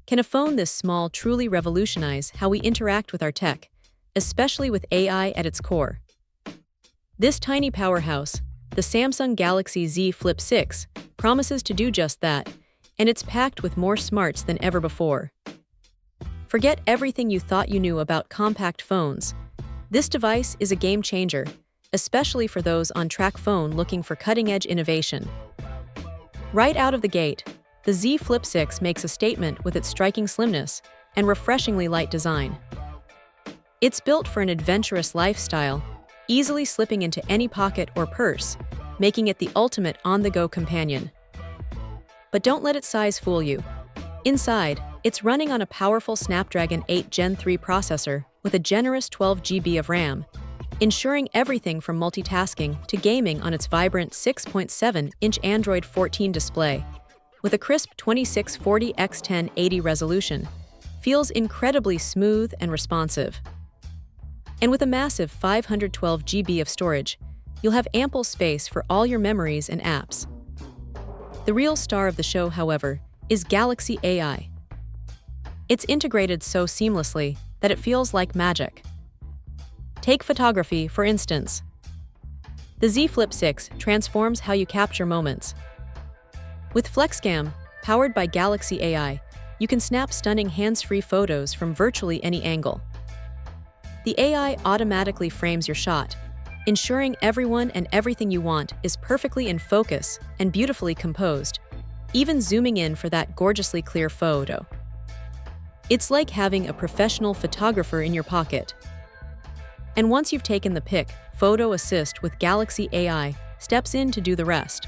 Can a phone this small truly revolutionize how we interact with our tech, especially with AI at its core? This tiny powerhouse, the Samsung Galaxy Z Flip 6, promises to do just that, and it's packed with more smarts than ever before. Forget everything you thought you knew about compact phones. This device is a game changer, especially for those on track phone looking for cutting-edge innovation. Right out of the gate, the Z Flip 6 makes a statement with its striking slimness and refreshingly light design. It's built for an adventurous lifestyle, easily slipping into any pocket or purse, making it the ultimate on-the-go companion. But don't let its size fool you. Inside, it's running on a powerful Snapdragon 8 Gen 3 processor with a generous 12 GB of RAM, ensuring everything from multitasking to gaming on its vibrant 6.7-inch Android 14 display. With a crisp 2640 x 1080 resolution, feels incredibly smooth and responsive. And with a massive 512 GB of storage, you'll have ample space for all your memories and apps. The real star of the show, however, is Galaxy AI. It's integrated so seamlessly that it feels like magic. Take photography, for instance. The Z Flip 6 transforms how you capture moments. With FlexCam, powered by Galaxy AI, you can snap stunning hands-free photos from virtually any angle. The AI automatically frames your shot, ensuring everyone and everything you want is perfectly in focus and beautifully composed, even zooming in for that gorgeously clear photo. It's like having a professional photographer in your pocket. And once you've taken the pic, Photo Assist with Galaxy AI steps in to do the rest.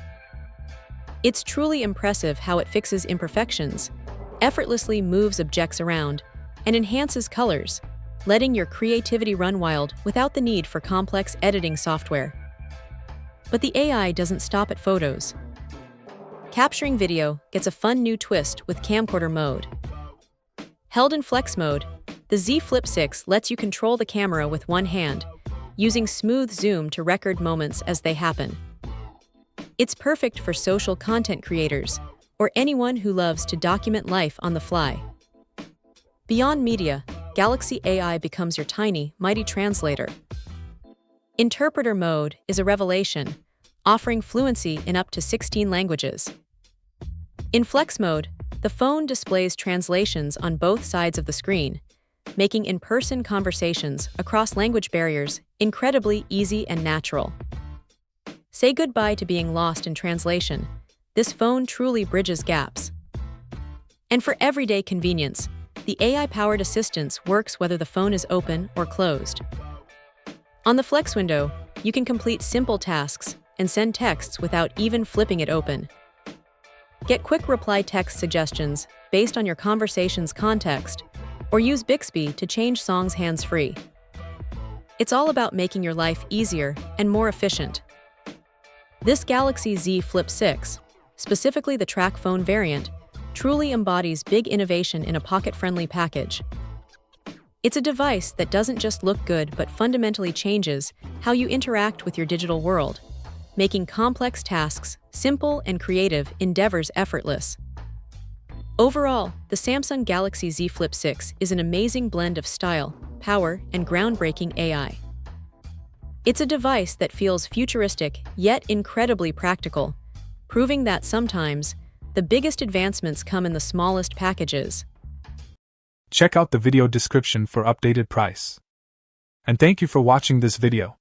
It's truly impressive how it fixes imperfections, effortlessly moves objects around, and enhances colors, letting your creativity run wild without the need for complex editing software. But the AI doesn't stop at photos. Capturing video gets a fun new twist with camcorder mode. Held in flex mode, the Z Flip 6 lets you control the camera with one hand, using smooth zoom to record moments as they happen. It's perfect for social content creators or anyone who loves to document life on the fly. Beyond media, Galaxy AI becomes your tiny, mighty translator. Interpreter mode is a revelation, offering fluency in up to 16 languages. In flex mode, the phone displays translations on both sides of the screen, making in-person conversations across language barriers incredibly easy and natural. Say goodbye to being lost in translation. This phone truly bridges gaps. And for everyday convenience, the AI-powered assistance works whether the phone is open or closed. On the Flex window, you can complete simple tasks and send texts without even flipping it open. Get quick reply text suggestions based on your conversation's context, or use Bixby to change songs hands-free. It's all about making your life easier and more efficient. This Galaxy Z Flip 6, specifically the track phone variant, truly embodies big innovation in a pocket-friendly package. It's a device that doesn't just look good but fundamentally changes how you interact with your digital world, making complex tasks simple and creative endeavors effortless. Overall, the Samsung Galaxy Z Flip 6 is an amazing blend of style, power, and groundbreaking AI. It's a device that feels futuristic yet incredibly practical, proving that sometimes the biggest advancements come in the smallest packages. Check out the video description for updated price. And thank you for watching this video.